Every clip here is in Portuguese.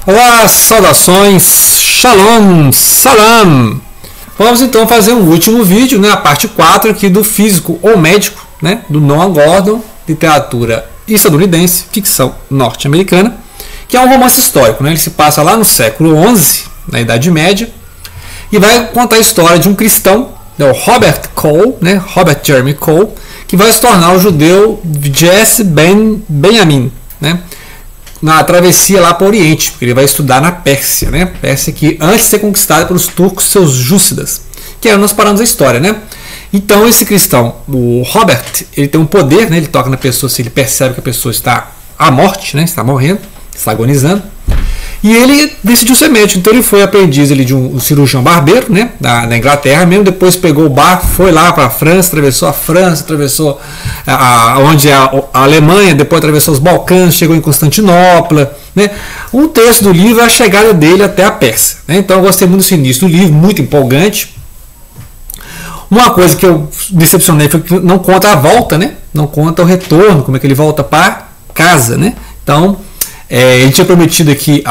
Olá, saudações, shalom, salam. Vamos então fazer um último vídeo, né, a parte 4 aqui do Físico ou Médico, né, do Noah Gordon, literatura estadunidense, ficção norte-americana, que é um romance histórico, né, ele se passa lá no século XI, na Idade Média, e vai contar a história de um cristão, né, o Robert Cole, né, Robert Jeremy Cole, que vai se tornar o judeu Jesse Benjamin, né, na travessia lá para o Oriente, porque ele vai estudar na Pérsia, né? Pérsia que antes de ser conquistada pelos turcos seljúcidas, que é onde nós paramos a história, né? Então esse cristão, o Robert, ele tem um poder, né? Ele toca na pessoa se ele percebe que a pessoa está à morte, né? Está morrendo, está agonizando. E ele decidiu ser médico, então ele foi aprendiz ali de um cirurgião barbeiro, né, da Inglaterra mesmo, depois pegou o barco, foi lá para a França, atravessou onde é a Alemanha, depois atravessou os Balcãs, chegou em Constantinopla, né. Um terço do livro é a chegada dele até a Pérsia, né. Então eu gostei muito desse início do livro, muito empolgante. Uma coisa que eu decepcionei foi que não conta a volta, né, não conta o retorno, como é que ele volta para casa, né. Então ele tinha prometido aqui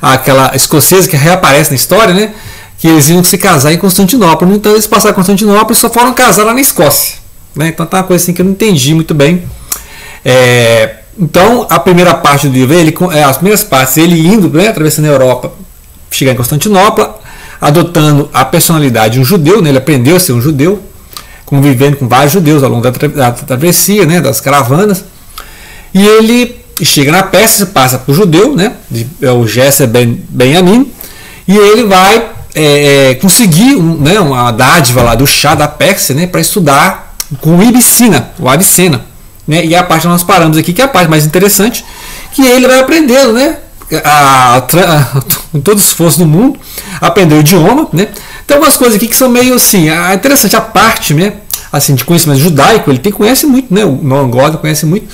aquela escocesa que reaparece na história, né, que eles iam se casar em Constantinopla. Então eles passaram em Constantinopla e só foram casar lá na Escócia, né? Então tá uma coisa assim que eu não entendi muito bem. Então a primeira parte do livro, as primeiras partes, ele indo, né, atravessando a Europa, chegar em Constantinopla, adotando a personalidade de um judeu, né, ele aprendeu a ser um judeu, convivendo com vários judeus ao longo da travessia, né, das caravanas, e ele chega na Pérsia, passa para o judeu, né, o Jesse Benjamin, e ele vai conseguir uma dádiva lá do chá da Pérsia, né, para estudar com o Avicena, né, e a parte que nós paramos aqui, que é a parte mais interessante, que ele vai aprendendo, né, com todo o esforço do mundo, aprender o idioma, né. Tem algumas coisas aqui que são meio assim, interessante, a parte, né, assim, de conhecimento judaico, ele conhece muito, né, o Noah Gordon conhece muito,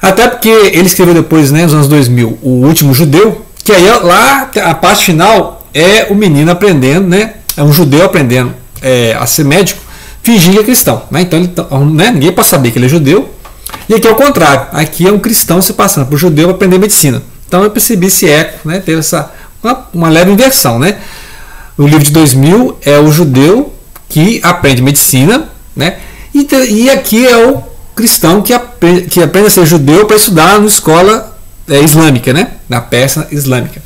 até porque ele escreveu depois, né, nos anos 2000, O Último Judeu, que aí lá a parte final é o menino aprendendo, né, é um judeu aprendendo a ser médico, fingindo que é cristão, né, então né, ninguém pode saber que ele é judeu, e aqui é o contrário, aqui é um cristão se passando por judeu para aprender medicina. Então eu percebi esse eco, né, teve uma leve inversão, né. O livro de 2000 é o judeu que aprende medicina, né, e aqui é o cristão que aprende a ser judeu para estudar na escola islâmica, né, na Pérsia islâmica.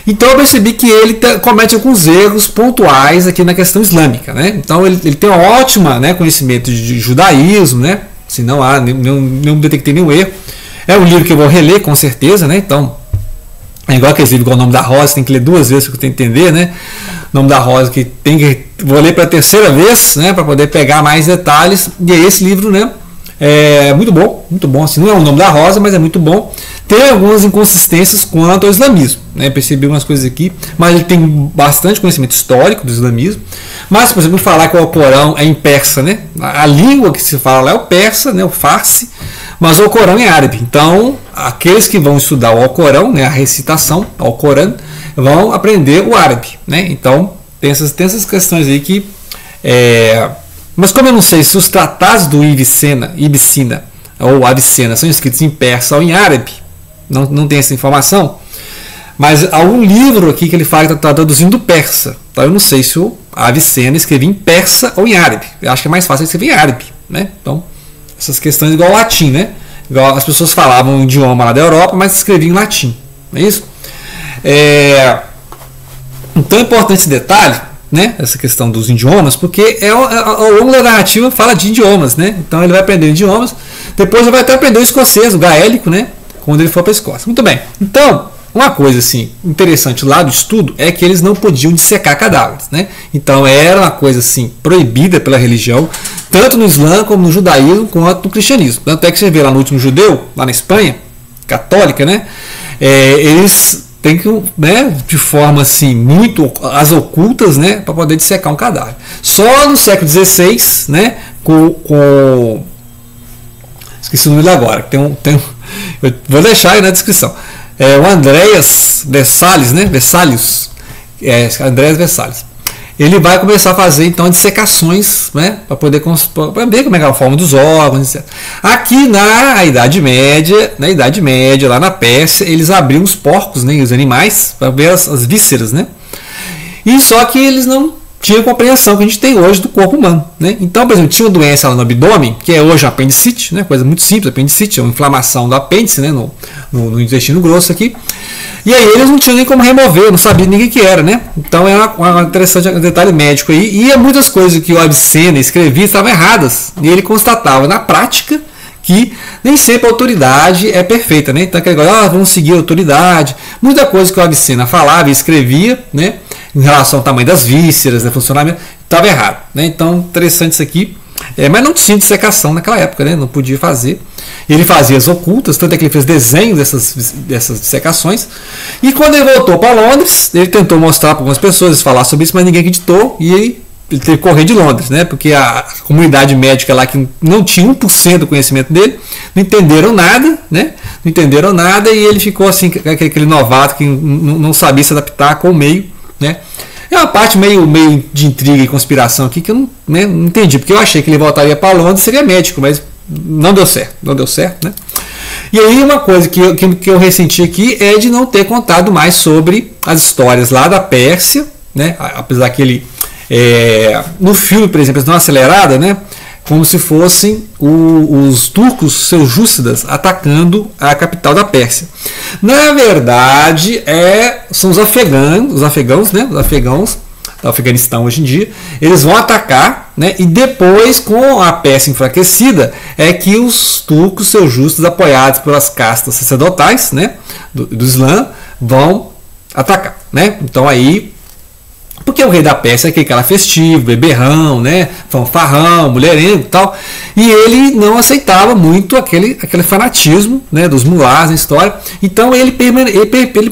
Então eu percebi que ele comete alguns erros pontuais aqui na questão islâmica, né. Então ele tem um ótimo, né, conhecimento de judaísmo, né, se não há não detectei nenhum erro. É um livro que eu vou reler com certeza, né, então é igual aquele livro, igual O Nome da Rosa, tem que ler 2 vezes para eu entender, né. O Nome da Rosa que vou ler para a 3ª vez, né, para poder pegar mais detalhes. E esse livro, né, é muito bom, assim, não é O Nome da Rosa, mas é muito bom. Tem algumas inconsistências quanto ao islamismo, né, percebi algumas coisas aqui, mas ele tem bastante conhecimento histórico do islamismo. Mas, por exemplo, falar que o Alcorão é em persa, né, a língua que se fala lá é o persa, né, o farsi, mas o Alcorão é árabe. Então, aqueles que vão estudar o Alcorão, né, a recitação ao Alcorão, vão aprender o árabe, né? Então, tem essas questões aí que... Mas como eu não sei se os tratados do Ibicena ou Avicena são escritos em persa ou em árabe, não tem essa informação, mas há um livro aqui que ele fala que está traduzindo do persa. Então eu não sei se o Avicena escrevia em persa ou em árabe. Eu acho que é mais fácil escrever em árabe, né? Então, essas questões igual ao latim, né? Igual as pessoas falavam um idioma lá da Europa, mas escreviam em latim, não é isso? Então é importante esse detalhe, né, essa questão dos idiomas, porque ao longo da narrativa fala de idiomas, né? Então ele vai aprender idiomas, depois ele vai até aprender o escocês, o gaélico, né, quando ele for para a Escócia. Muito bem. Então, uma coisa assim interessante lá do estudo é que eles não podiam dissecar cadáveres, né? Então era uma coisa assim proibida pela religião, tanto no Islã como no judaísmo, quanto no cristianismo. Tanto é que você vê lá no Último Judeu, lá na Espanha, católica, né? Eles tem que, né, de forma assim muito às ocultas, né, para poder dissecar um cadáver. Só no século XVI, né, esqueci o nome dele agora, eu vou deixar aí na descrição. O Andreas Vesalius, né, Andreas Vesalius. ele vai começar a fazer então dissecações, né, para poder ver como é a forma dos órgãos, etc. Aqui na Idade Média, lá na Pérsia, eles abriam os porcos, né, os animais, para ver as vísceras, né? E só que eles não tinham a compreensão que a gente tem hoje do corpo humano, né? Então, por exemplo, tinha uma doença lá no abdômen, que é hoje a apendicite, né? Coisa muito simples, apendicite é uma inflamação do apêndice, né, no intestino grosso aqui. E aí eles não tinham nem como remover, não sabia ninguém que era, né? Então é um interessante detalhe médico aí. E muitas coisas que o Avicena escrevia estavam erradas. E ele constatava na prática que nem sempre a autoridade é perfeita, né? Então aquele negócio, vamos seguir a autoridade. Muita coisa que o Avicena falava e escrevia, né, em relação ao tamanho das vísceras, né, funcionamento, estava errado, né? Então interessante isso aqui. Mas não tinha dissecação naquela época, né? Não podia fazer. Ele fazia as ocultas, tanto é que ele fez desenhos dessas dissecações. E quando ele voltou para Londres, ele tentou mostrar para algumas pessoas, falar sobre isso, mas ninguém acreditou. E ele teve que correr de Londres, né? Porque a comunidade médica lá, que não tinha 1% do conhecimento dele, não entenderam nada, né? Não entenderam nada, e ele ficou assim, aquele novato que não sabia se adaptar com o meio, né? É uma parte meio de intriga e conspiração aqui que eu não entendi, porque eu achei que ele voltaria para Londres e seria médico, mas não deu certo, né? E aí uma coisa que eu ressenti aqui é de não ter contado mais sobre as histórias lá da Pérsia, né? Apesar que ele, no filme, por exemplo, eles dão uma acelerada, né? Como se fossem os turcos seljúcidas atacando a capital da Pérsia. Na verdade, são os afegãos, né? Os afegãos do Afeganistão hoje em dia, eles vão atacar, né? E depois, com a Pérsia enfraquecida, é que os turcos seljúcidas, apoiados pelas castas sacerdotais, né, do Islã, vão atacar, né? Então aí, porque o rei da Pérsia é aquele cara festivo, beberrão, né, fanfarrão, mulherengo e tal, e ele não aceitava muito aquele fanatismo, né, dos mulás na história. Então ele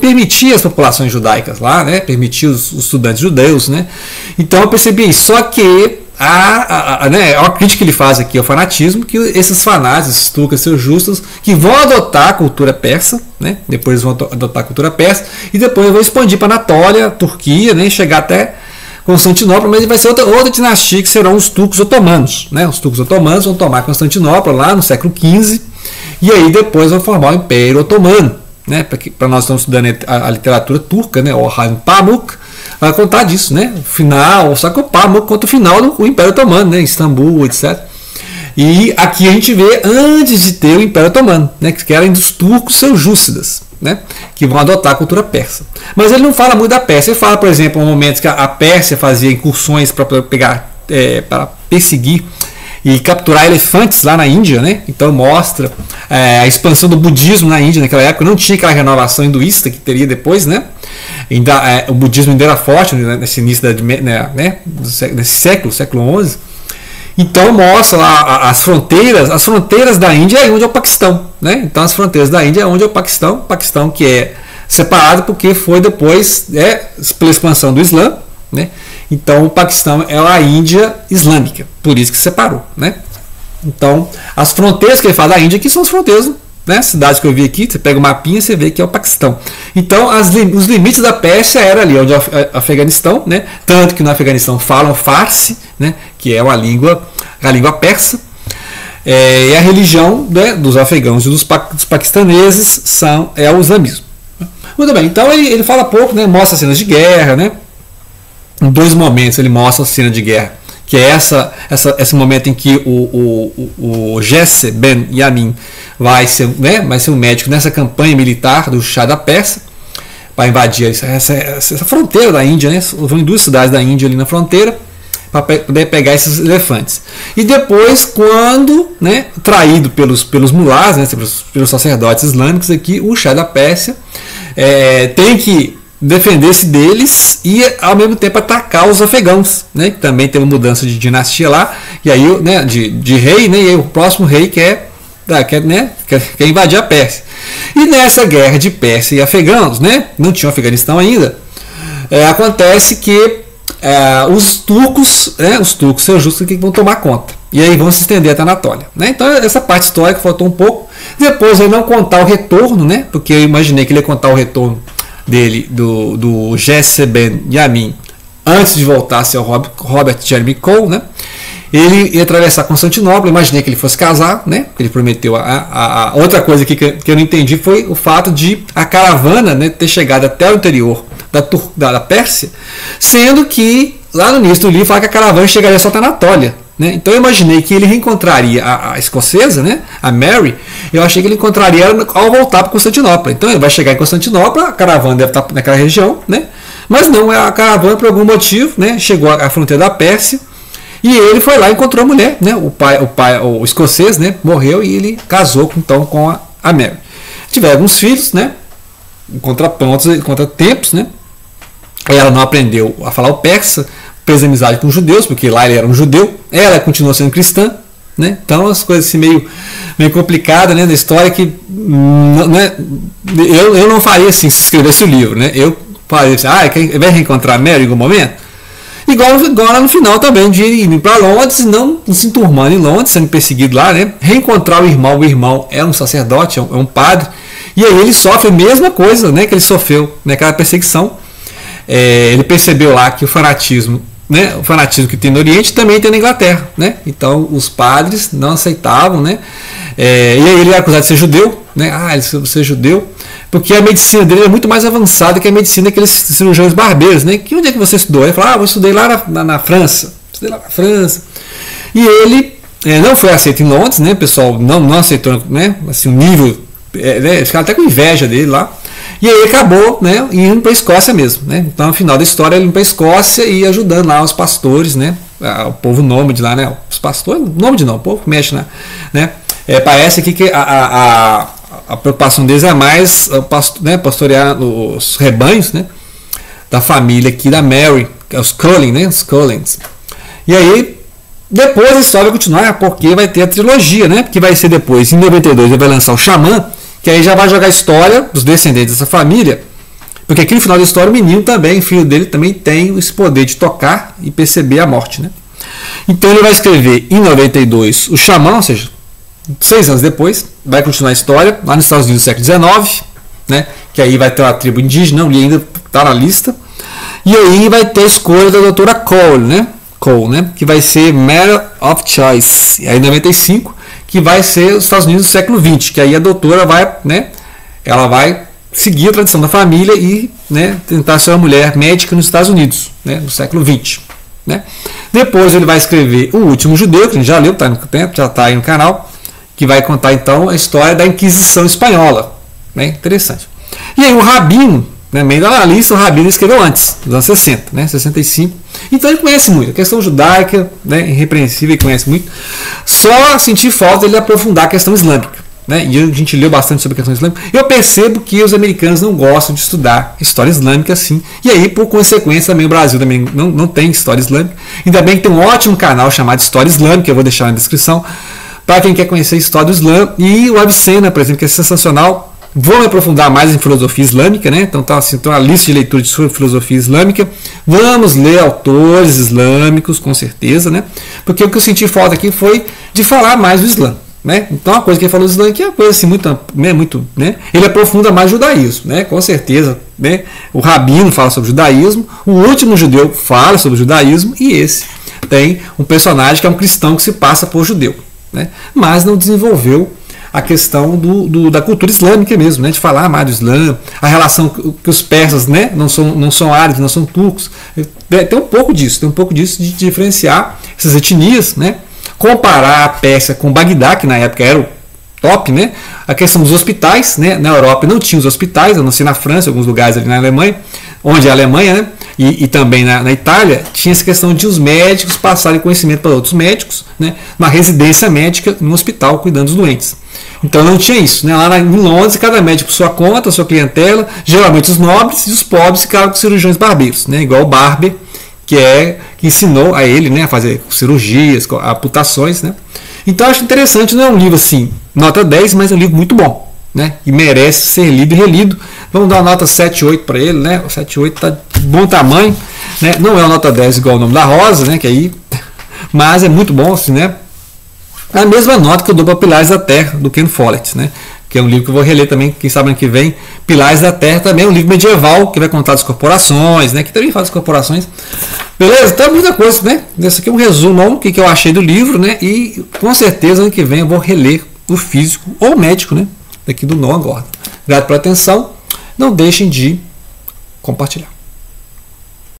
permitia as populações judaicas lá, né, permitia os estudantes judeus, né. Então eu percebi isso. Só que a crítica que ele faz aqui ao fanatismo, que esses fanáticos, esses turcos seljúcidas, que vão adotar a cultura persa, né? Depois vão adotar a cultura persa, e depois vão expandir para Anatólia, Turquia, né? Chegar até Constantinopla, mas vai ser outra dinastia, que serão os turcos otomanos, né? Os turcos otomanos vão tomar Constantinopla lá no século XV, e aí depois vão formar o Império Otomano, né? Para nós estamos estudando a literatura turca, né? Orhan Pamuk vai contar disso, né? O final, só que o Pamuk conta o final do Império Otomano, né? Istambul, etc. E aqui a gente vê antes de ter o Império Otomano, né? Que eram dos turcos seljúcidas, né? Que vão adotar a cultura persa. Mas ele não fala muito da Pérsia. Ele fala, por exemplo, em momentos que a Pérsia fazia incursões para pegar, para perseguir e capturar elefantes lá na Índia, né? Então mostra a expansão do budismo na Índia naquela época. Não tinha aquela renovação hinduísta que teria depois, né? Ainda, o budismo ainda era forte, né, nesse início nesse século XI. Então mostra lá as fronteiras da Índia é onde é o Paquistão, né? Então as fronteiras da Índia é onde é o Paquistão que é separado porque foi depois pela expansão do Islã, né? Então o Paquistão é a Índia islâmica, por isso que separou, né? Então as fronteiras que ele fala da Índia aqui são as fronteiras, né? Cidades que eu vi aqui, você pega o mapinha e você vê que é o Paquistão. Então os limites da Pérsia era ali onde é o Afeganistão, né? Tanto que no Afeganistão falam Farsi, né? Que é a língua persa. E a religião, né, dos afegãos e dos paquistaneses é o islamismo. Muito bem, então ele fala pouco, né? Mostra cenas de guerra, né? Em 2 momentos ele mostra a cena de guerra, que é esse momento em que o Jesse Ben Yamin vai ser um médico nessa campanha militar do Shah da Pérsia para invadir essa fronteira da Índia, né? Vão em 2 cidades da Índia ali na fronteira para poder pegar esses elefantes. E depois, quando, né, traído pelos mulás, né, pelos sacerdotes islâmicos aqui, o Shah da Pérsia tem que defender-se deles e ao mesmo tempo atacar os afegãos, né, que também tem uma mudança de dinastia lá, e aí, né, de rei, né, e aí o próximo rei quer invadir a Pérsia. E nessa guerra de Pérsia e afegãos, né, não tinha o Afeganistão ainda, acontece que os turcos seljúcidas que vão tomar conta, e aí vão se estender até a Anatólia, né? Então essa parte histórica faltou um pouco. Depois ele não contar o retorno, né, porque eu imaginei que ele ia contar o retorno dele, do Jesse Ben Yamin, antes de voltar a ser o Robert Jeremy Cole, né? Ele ia atravessar Constantinopla. Imaginei que ele fosse casar, né? Ele prometeu. Outra coisa aqui que eu não entendi foi o fato de a caravana, né, ter chegado até o interior da Pérsia, sendo que lá no início do livro fala que a caravana chegaria só até Anatólia, né? Então eu imaginei que ele reencontraria a escocesa, né, a Mary. Eu achei que ele encontraria ela ao voltar para Constantinopla. Então ele vai chegar em Constantinopla, a caravana deve estar naquela região, né? Mas não, a caravana por algum motivo, né, chegou à fronteira da Pérsia. E ele foi lá e encontrou a mulher, né? O escocês, né, morreu e ele casou então com a Mary. Tiveram alguns filhos, né? Em contratempos, né? Ela não aprendeu a falar o persa, fez amizade com os judeus, porque lá ele era um judeu. Ela continuou sendo cristã, né? Então as coisas assim meio complicadas, né, da história que né, eu não faria assim se escrevesse o livro, né? Eu faria assim, vai reencontrar a Mary em algum momento. Igual lá no final também, de ir para Londres, não se enturmando em Londres, sendo perseguido lá, né? Reencontrar o irmão é um sacerdote, é um padre, e aí ele sofre a mesma coisa, né, que ele sofreu naquela perseguição. Ele percebeu lá que o fanatismo, né, o fanatismo que tem no Oriente também tem na Inglaterra, né? Então os padres não aceitavam, né? E aí ele era acusado de ser judeu, né? Você é judeu, porque a medicina dele é muito mais avançada que a medicina daqueles cirurgiões barbeiros, né? Que onde é que você estudou? Ele falou, eu estudei lá na França. Estudei lá na França. E ele não foi aceito em Londres, né? O pessoal não aceitou, né? Assim, o nível, eles ficaram até com inveja dele lá. E aí acabou, né, indo para a Escócia mesmo, né? Então, no final da história, ele indo para a Escócia e ajudando lá os pastores, né? O povo nômade lá, né? Os pastores, nômade não, o povo que mexe, né? Parece aqui que a preocupação deles é mais pastorear os rebanhos, né, da família aqui da Mary, que é os Cullen, né? Os Cullens. E aí, depois a história vai continuar, porque vai ter a trilogia, né? Que vai ser depois, em 92, ele vai lançar o Xamã, que aí já vai jogar a história dos descendentes dessa família, porque aqui no final da história o menino também, o filho dele também tem esse poder de tocar e perceber a morte, né? Então ele vai escrever em 92 o Xamã, ou seja, 6 anos depois, vai continuar a história lá nos Estados Unidos do século XIX, né? Que aí vai ter uma tribo indígena, ele ainda está na lista, e aí vai ter a escolha da doutora Cole, né? Que vai ser Matter of Choice, e aí em 95 que vai ser os Estados Unidos do século XX, que aí a doutora vai, né, ela vai seguir a tradição da família e, né, tentar ser uma mulher médica nos Estados Unidos, né, no século XX. Né. Depois ele vai escrever O Último Judeu, que a gente já leu, já está aí no canal, que vai contar então a história da Inquisição Espanhola. Né, interessante. E aí o Rabino, né, meio da lista, o Rabino escreveu antes, nos anos 60, né, 65. Então ele conhece muito. A questão judaica, né, irrepreensível, ele conhece muito. Só senti falta dele aprofundar a questão islâmica. Né, e a gente leu bastante sobre a questão islâmica. Eu percebo que os americanos não gostam de estudar história islâmica assim. E aí, por consequência, também o Brasil também não tem história islâmica. Ainda bem que tem um ótimo canal chamado História Islâmica, que eu vou deixar na descrição, para quem quer conhecer a história do Islã. E o Avicena, por exemplo, que é sensacional. Vou me aprofundar mais em filosofia islâmica, né? Então tá assim, tem uma lista de leitura de filosofia islâmica. Vamos ler autores islâmicos, com certeza, né? Porque o que eu senti falta aqui foi de falar mais do Islã, né? Então a coisa que ele falou do Islã aqui é uma coisa assim muito, né? Ele aprofunda mais o judaísmo, né? Com certeza, né? O Rabino fala sobre o judaísmo, o Último Judeu fala sobre o judaísmo e esse tem um personagem que é um cristão que se passa por judeu, né? Mas não desenvolveu a questão da cultura islâmica mesmo, né, de falar mais do Islã, a relação que os persas, né, não são árabes, não são turcos. Tem um pouco disso de diferenciar essas etnias, né, comparar a Pérsia com Bagdá, que na época era o top, né, a questão dos hospitais, né, na Europa não tinha os hospitais, a não ser na França, alguns lugares ali na Alemanha, onde é a Alemanha, né, e também na Itália, tinha essa questão de os médicos passarem conhecimento para outros médicos, né, uma residência médica no hospital cuidando dos doentes. Então não tinha isso, né? Lá em Londres, cada médico por sua conta, sua clientela, geralmente os nobres e os pobres ficavam com cirurgiões barbeiros, né? Igual o Barber, que ensinou a ele, né, a fazer cirurgias, amputações, né? Então eu acho interessante, não é um livro assim, nota 10, mas é um livro muito bom, né? E merece ser lido e relido. Vamos dar uma nota 7, 8 para ele, né? O 7, 8 está de bom tamanho, né? Não é uma nota 10 igual o Nome da Rosa, né? Que aí, mas é muito bom, assim, né? A mesma nota que eu dou para Pilares da Terra, do Ken Follett, né? que é um livro que eu vou reler também, quem sabe ano que vem. Pilares da Terra também é um livro medieval que vai contar das corporações, né? Que também fala das corporações. Beleza? Então muita coisa, né? Esse aqui é um resumo do que eu achei do livro, né? E com certeza ano que vem eu vou reler o físico ou o médico, né? Daqui do Não Agora. Obrigado pela atenção. Não deixem de compartilhar.